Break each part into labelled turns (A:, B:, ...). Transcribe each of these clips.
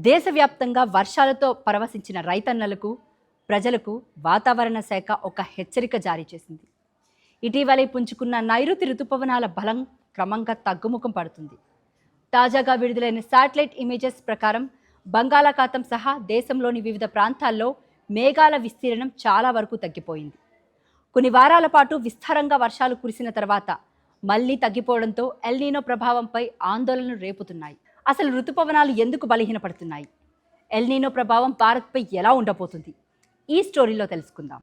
A: దేశవ్యాప్తంగా వర్షాలతో పరవశించిన రైతన్నలకు, ప్రజలకు వాతావరణ శాఖ ఒక హెచ్చరిక జారీ చేసింది. ఇటీవలే పుంజుకున్న నైరుతి రుతుపవనాల బలం క్రమంగా తగ్గుముఖం పడుతుంది. తాజాగా విడుదలైన శాటిలైట్ ఇమేజెస్ ప్రకారం బంగాళాఖాతం సహా దేశంలోని వివిధ ప్రాంతాల్లో మేఘాల విస్తీర్ణం చాలా వరకు తగ్గిపోయింది. కొన్ని వారాల పాటు విస్తారంగా వర్షాలు కురిసిన తర్వాత మళ్లీ తగ్గిపోవడంతో ఎల్నీనో ప్రభావంపై ఆందోళనలు రేపుతున్నాయి. అసలు రుతుపవనాలు ఎందుకు బలహీనపడుతున్నాయి? ఎల్నీనో ప్రభావం భారత్పై ఎలా ఉండబోతుంది? ఈ స్టోరీలో తెలుసుకుందాం.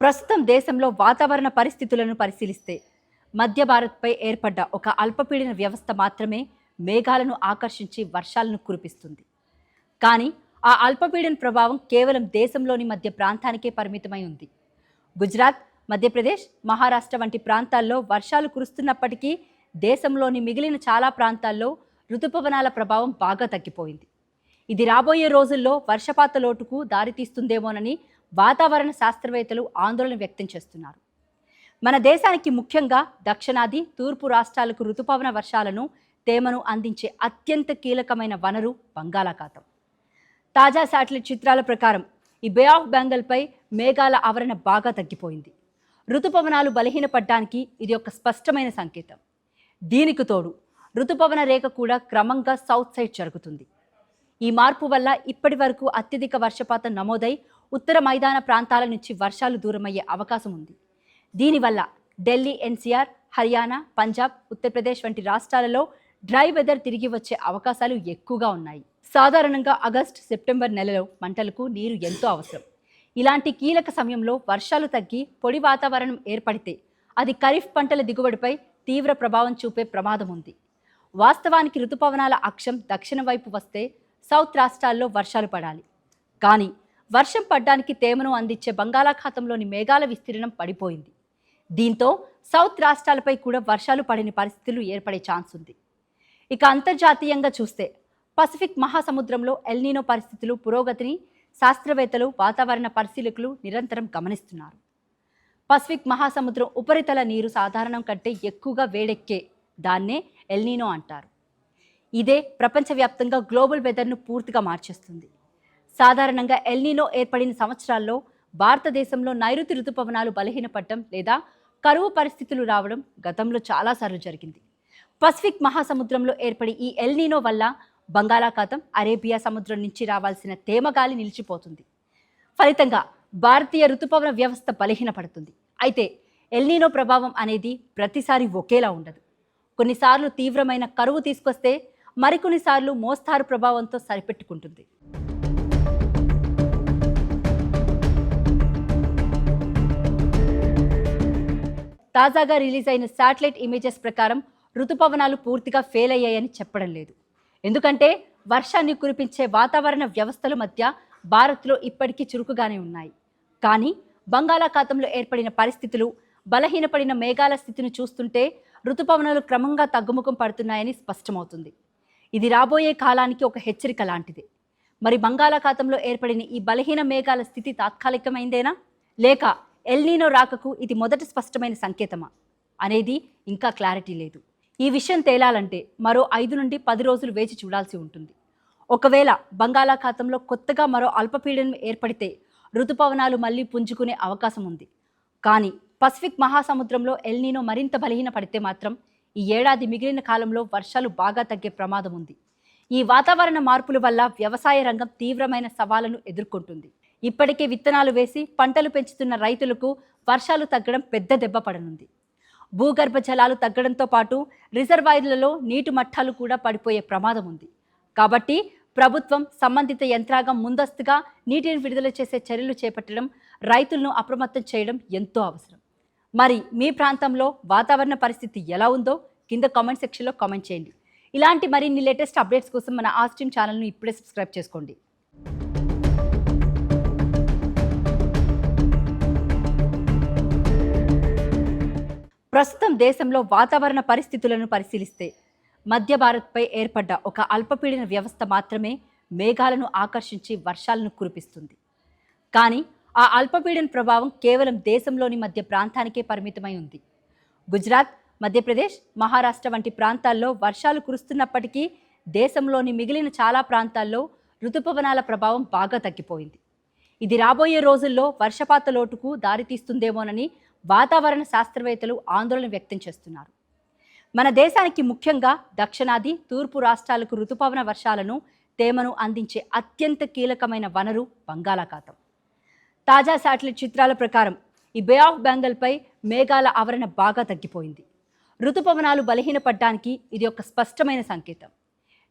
A: ప్రస్తుతం దేశంలో వాతావరణ పరిస్థితులను పరిశీలిస్తే మధ్య భారత్పై ఏర్పడ్డ ఒక అల్పపీడన వ్యవస్థ మాత్రమే మేఘాలను ఆకర్షించి వర్షాలను కురిపిస్తుంది. కానీ ఆ అల్పపీడన ప్రభావం కేవలం దేశంలోని మధ్య ప్రాంతానికే పరిమితమై ఉంది. గుజరాత్, మధ్యప్రదేశ్, మహారాష్ట్ర వంటి ప్రాంతాల్లో వర్షాలు కురుస్తున్నప్పటికీ దేశంలోని మిగిలిన చాలా ప్రాంతాల్లో రుతుపవనాల ప్రభావం బాగా తగ్గిపోయింది. ఇది రాబోయే రోజుల్లో వర్షపాత లోటుకు దారితీస్తుందేమోనని వాతావరణ శాస్త్రవేత్తలు ఆందోళన వ్యక్తం చేస్తున్నారు. మన దేశానికి ముఖ్యంగా దక్షిణాది, తూర్పు రాష్ట్రాలకు రుతుపవన వర్షాలను, తేమను అందించే అత్యంత కీలకమైన వనరు బంగాళాఖాతం. తాజా శాటిలైట్ చిత్రాల ప్రకారం ఈ బే ఆఫ్ బెంగాల్పై మేఘాల ఆవరణ బాగా తగ్గిపోయింది. రుతుపవనాలు బలహీనపడ్డానికి ఇది ఒక స్పష్టమైన సంకేతం. దీనికి తోడు రుతుపవన రేఖ కూడా క్రమంగా సౌత్ సైడ్ జరుగుతుంది. ఈ మార్పు వల్ల ఇప్పటి వరకు అత్యధిక వర్షపాతం నమోదై ఉత్తర మైదాన ప్రాంతాల నుంచి వర్షాలు దూరమయ్యే అవకాశం ఉంది. దీనివల్ల ఢిల్లీ, ఎన్సీఆర్, హర్యానా, పంజాబ్, ఉత్తరప్రదేశ్ వంటి రాష్ట్రాలలో డ్రై వెదర్ తిరిగి వచ్చే అవకాశాలు ఎక్కువగా ఉన్నాయి. సాధారణంగా ఆగస్టు, సెప్టెంబర్ నెలలో పంటలకు నీరు ఎంతో అవసరం. ఇలాంటి కీలక సమయంలో వర్షాలు తగ్గి పొడి వాతావరణం ఏర్పడితే అది ఖరీఫ్ పంటల దిగుబడిపై తీవ్ర ప్రభావం చూపే ప్రమాదం ఉంది. వాస్తవానికి రుతుపవనాల అక్షం దక్షిణ వైపు వస్తే సౌత్ రాష్ట్రాల్లో వర్షాలు పడాలి. కానీ వర్షం పడ్డానికి తేమను అందించే బంగాళాఖాతంలోని మేఘాల విస్తీర్ణం పడిపోయింది. దీంతో సౌత్ రాష్ట్రాలపై కూడా వర్షాలు పడని పరిస్థితులు ఏర్పడే ఛాన్స్ ఉంది. ఇక అంతర్జాతీయంగా చూస్తే పసిఫిక్ మహాసముద్రంలో ఎల్నీనో పరిస్థితులు పురోగతిని శాస్త్రవేత్తలు, వాతావరణ పరిశీలకులు నిరంతరం గమనిస్తున్నారు. పసిఫిక్ మహాసముద్రం ఉపరితల నీరు సాధారణం కంటే ఎక్కువగా వేడెక్కే దాన్నే ఎల్నీనో అంటారు. ఇదే ప్రపంచవ్యాప్తంగా గ్లోబల్ వెదర్ను పూర్తిగా మార్చేస్తుంది. సాధారణంగా ఎల్నీనో ఏర్పడిన సంవత్సరాల్లో భారతదేశంలో నైరుతి రుతుపవనాలు బలహీనపడటం లేదా కరువు పరిస్థితులు రావడం గతంలో చాలాసార్లు జరిగింది. పసిఫిక్ మహాసముద్రంలో ఏర్పడి ఈ ఎల్నీనో వల్ల బంగాళాఖాతం, అరేబియా సముద్రం నుంచి రావాల్సిన తేమగాలి నిలిచిపోతుంది. ఫలితంగా భారతీయ రుతుపవన వ్యవస్థ బలహీనపడుతుంది. అయితే ఎల్నీనో ప్రభావం అనేది ప్రతిసారి ఒకేలా ఉండదు. కొన్నిసార్లు తీవ్రమైన కరువు తీసుకొస్తే మరికొన్నిసార్లు మోస్తారు ప్రభావంతో సరిపెట్టుకుంటుంది. తాజాగా రిలీజ్ అయిన శాటిలైట్ ఇమేజెస్ ప్రకారం రుతుపవనాలు పూర్తిగా ఫెయిల్ అయ్యాయని చెప్పడం లేదు. ఎందుకంటే వర్షాన్ని కురిపించే వాతావరణ వ్యవస్థల మధ్య భారత్లో ఇప్పటికీ చురుకుగానే ఉన్నాయి. కానీ బంగాళాఖాతంలో ఏర్పడిన పరిస్థితులు, బలహీనపడిన మేఘాల స్థితిని చూస్తుంటే రుతుపవనాలు క్రమంగా తగ్గుముఖం పడుతున్నాయని స్పష్టమవుతుంది. ఇది రాబోయే కాలానికి ఒక హెచ్చరిక లాంటిది. మరి బంగాళాఖాతంలో ఏర్పడిన ఈ బలహీన మేఘాల స్థితి తాత్కాలికమైందేనా, లేక ఎల్నీనో రాకకు ఇది మొదటి స్పష్టమైన సంకేతమా అనేది ఇంకా క్లారిటీ లేదు. ఈ విషయం తేలాలంటే మరో 5 నుండి 10 రోజులు వేచి చూడాల్సి ఉంటుంది. ఒకవేళ బంగాళాఖాతంలో కొత్తగా మరో అల్పపీడనం ఏర్పడితే రుతుపవనాలు మళ్లీ పుంజుకునే అవకాశం ఉంది. కానీ పసిఫిక్ మహాసముద్రంలో ఎల్నీనో మరింత బలహీనపడితే మాత్రం ఈ ఏడాది మిగిలిన కాలంలో వర్షాలు బాగా తగ్గే ప్రమాదం ఉంది. ఈ వాతావరణ మార్పుల వల్ల వ్యవసాయ రంగం తీవ్రమైన సవాళ్లను ఎదుర్కొంటుంది. ఇప్పటికే విత్తనాలు వేసి పంటలు పెంచుతున్న రైతులకు వర్షాలు తగ్గడం పెద్ద దెబ్బ పడనుంది. భూగర్భ జలాలు తగ్గడంతో పాటు రిజర్వాయర్లలో నీటి మట్టాలు కూడా పడిపోయే ప్రమాదం ఉంది. కాబట్టి ప్రభుత్వం, సంబంధిత యంత్రాంగం ముందస్తుగా నీటిని విడుదల చేసే చర్యలు చేపట్టడం, రైతులను అప్రమత్తం చేయడం ఎంతో అవసరం. మరి మీ ప్రాంతంలో వాతావరణ పరిస్థితి ఎలా ఉందో కింద కామెంట్ సెక్షన్లో కామెంట్ చేయండి. ఇలాంటి మరిన్ని లేటెస్ట్ అప్డేట్స్ కోసం మన ఆస్ట్రీమ్ ఛానల్ను ఇప్పుడే సబ్స్క్రైబ్ చేసుకోండి. ప్రస్తుతం దేశంలో వాతావరణ పరిస్థితులను పరిశీలిస్తే మధ్య భారత్పై ఏర్పడ్డ ఒక అల్పపీడన వ్యవస్థ మాత్రమే మేఘాలను ఆకర్షించి వర్షాలను కురిపిస్తుంది. కానీ ఆ అల్పపీడన ప్రభావం కేవలం దేశంలోని మధ్య ప్రాంతానికే పరిమితమై ఉంది. గుజరాత్, మధ్యప్రదేశ్, మహారాష్ట్ర వంటి ప్రాంతాల్లో వర్షాలు కురుస్తున్నప్పటికీ దేశంలోని మిగిలిన చాలా ప్రాంతాల్లో ఋతుపవనాల ప్రభావం బాగా తగ్గిపోయింది. ఇది రాబోయే రోజుల్లో వర్షపాత లోటుకు దారితీస్తుందేమోనని వాతావరణ శాస్త్రవేత్తలు ఆందోళన వ్యక్తం చేస్తున్నారు. మన దేశానికి ముఖ్యంగా దక్షిణాది, తూర్పు రాష్ట్రాలకు ఋతుపవన వర్షాలను, తేమను అందించే అత్యంత కీలకమైన వనరు బంగాళాఖాతం. తాజా శాటిలైట్ చిత్రాల ప్రకారం ఈ బే ఆఫ్ బెంగాల్పై మేఘాల ఆవరణ బాగా తగ్గిపోయింది. ఋతుపవనాలు బలహీనపడ్డానికి ఇది ఒక స్పష్టమైన సంకేతం.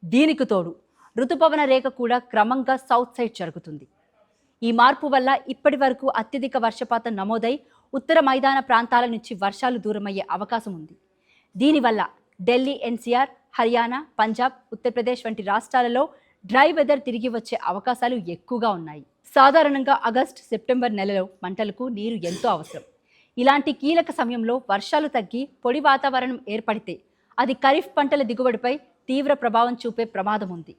A: దీనికి తోడు ఋతుపవన రేఖ కూడా క్రమంగా సౌత్ సైడ్ జరుగుతుంది. ఈ మార్పు వల్ల ఇప్పటి వరకు అత్యధిక వర్షపాతం నమోదై ఉత్తర మైదాన ప్రాంతాల నుంచి వర్షాలు దూరమయ్యే అవకాశం ఉంది. దీనివల్ల ఢిల్లీ, ఎన్సీఆర్, హర్యానా, పంజాబ్, ఉత్తరప్రదేశ్ వంటి రాష్ట్రాలలో డ్రై వెదర్ తిరిగి వచ్చే అవకాశాలు ఎక్కువగా ఉన్నాయి. సాధారణంగా ఆగస్టు, సెప్టెంబర్ నెలలో పంటలకు నీరు ఎంతో అవసరం. ఇలాంటి కీలక సమయంలో వర్షాలు తగ్గి పొడి వాతావరణం ఏర్పడితే అది ఖరీఫ్ పంటల దిగుబడిపై తీవ్ర ప్రభావం చూపే ప్రమాదం ఉంది.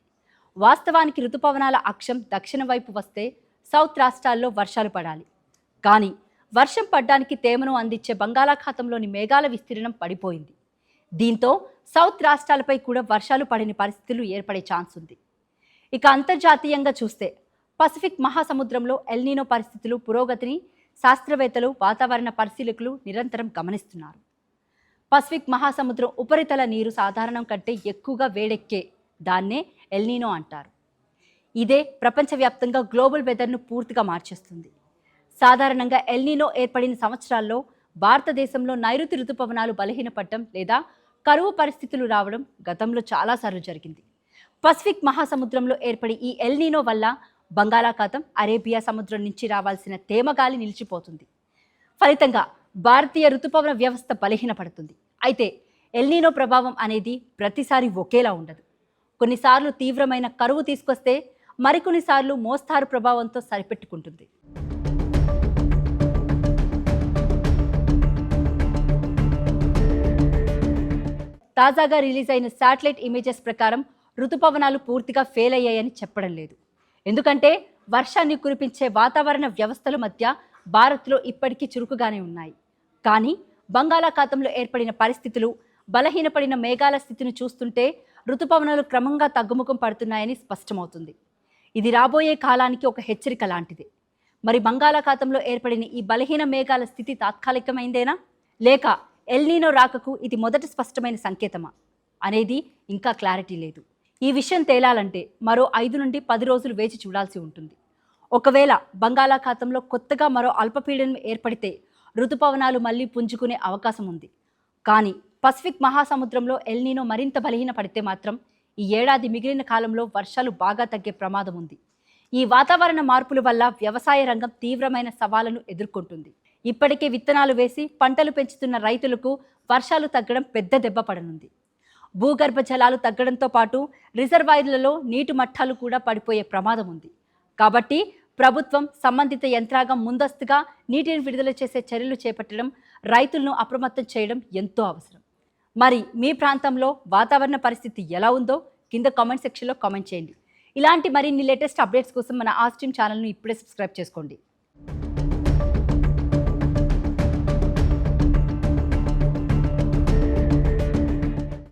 A: వాస్తవానికి ఋతుపవనాల అక్షం దక్షిణ వైపు వస్తే సౌత్ రాష్ట్రాల్లో వర్షాలు పడాలి. కానీ వర్షం పడ్డానికి తేమను అందించే బంగాళాఖాతంలోని మేఘాల విస్తీర్ణం పడిపోయింది. దీంతో సౌత్ రాష్ట్రాలపై కూడా వర్షాలు పడని పరిస్థితులు ఏర్పడే ఛాన్స్ ఉంది. ఇక అంతర్జాతీయంగా చూస్తే పసిఫిక్ మహాసముద్రంలో ఎల్నినో పరిస్థితులు పురోగతిని శాస్త్రవేత్తలు, వాతావరణ పరిశీలకులు నిరంతరం గమనిస్తున్నారు. పసిఫిక్ మహాసముద్రం ఉపరితల నీరు సాధారణం కంటే ఎక్కువగా వేడెక్కే దాన్నే ఎల్నినో అంటారు. ఇదే ప్రపంచవ్యాప్తంగా గ్లోబల్ వెదర్ను పూర్తిగా మార్చేస్తుంది. సాధారణంగా ఎల్నినో ఏర్పడిన సంవత్సరాల్లో భారతదేశంలో నైరుతి ఋతుపవనాలు బలహీనపడటం లేదా కరువు పరిస్థితులు రావడం గతంలో చాలాసార్లు జరిగింది. పసిఫిక్ మహాసముద్రంలో ఏర్పడి ఈ ఎల్నినో వల్ల బంగాళాఖాతం, అరేబియా సముద్రం నుంచి రావాల్సిన తేమగాలి నిలిచిపోతుంది. ఫలితంగా భారతీయ ఋతుపవన వ్యవస్థ బలహీనపడుతుంది. అయితే ఎల్నినో ప్రభావం అనేది ప్రతిసారి ఒకేలా ఉండదు. కొన్నిసార్లు తీవ్రమైన కరువు తీసుకొస్తే మరికొన్నిసార్లు మోస్తారు ప్రభావంతో సరిపెట్టుకుంటుంది. తాజాగా రిలీజ్ అయిన శాటిలైట్ ఇమేజెస్ ప్రకారం ఋతుపవనాలు పూర్తిగా ఫెయిల్ అయ్యాయని చెప్పడం లేదు. ఎందుకంటే వర్షాన్ని కురిపించే వాతావరణ వ్యవస్థల మధ్య భారత్లో ఇప్పటికీ చురుకుగానే ఉన్నాయి. కానీ బంగాళాఖాతంలో ఏర్పడిన పరిస్థితులు, బలహీనపడిన మేఘాల స్థితిని చూస్తుంటే ఋతుపవనాలు క్రమంగా తగ్గుముఖం పడుతున్నాయని స్పష్టమవుతుంది. ఇది రాబోయే కాలానికి ఒక హెచ్చరిక లాంటిదే. మరి బంగాళాఖాతంలో ఏర్పడిన ఈ బలహీన మేఘాల స్థితి తాత్కాలికమైందేనా, లేక ఎల్నినో రాకకు ఇది మొదటి స్పష్టమైన సంకేతమా అనేది ఇంకా క్లారిటీ లేదు. ఈ విషయం తేలాలంటే మరో 5 నుండి 10 రోజులు వేచి చూడాల్సి ఉంటుంది. ఒకవేళ బంగాళాఖాతంలో కొత్తగా మరో అల్పపీడనం ఏర్పడితే ఋతుపవనాలు మళ్లీ పుంజుకునే అవకాశం ఉంది. కానీ పసిఫిక్ మహాసముద్రంలో ఎల్నినో మరింత బలహీనపడితే మాత్రం ఈ ఏడాది మిగిలిన కాలంలో వర్షాలు బాగా తగ్గే ప్రమాదం ఉంది. ఈ వాతావరణ మార్పుల వల్ల వ్యవసాయ రంగం తీవ్రమైన సవాళ్లను ఎదుర్కొంటుంది. ఇప్పటికే విత్తనాలు వేసి పంటలు పెంచుతున్న రైతులకు వర్షాలు తగ్గడం పెద్ద దెబ్బ పడనుంది. భూగర్భ జలాలు తగ్గడంతో పాటు రిజర్వాయర్లలో నీటి మట్టాలు కూడా పడిపోయే ప్రమాదం ఉంది. కాబట్టి ప్రభుత్వం, సంబంధిత యంత్రాంగం ముందస్తుగా నీటిని విడుదల చేసే చర్యలు చేపట్టడం, రైతులను అప్రమత్తం చేయడం ఎంతో అవసరం. మరి మీ ప్రాంతంలో వాతావరణ పరిస్థితి ఎలా ఉందో కింద కామెంట్ సెక్షన్లో కామెంట్ చేయండి. ఇలాంటి మరిన్ని లేటెస్ట్ అప్డేట్స్ కోసం మన ఆస్ట్రీమ్ ఛానల్ను ఇప్పుడే సబ్స్క్రైబ్ చేసుకోండి.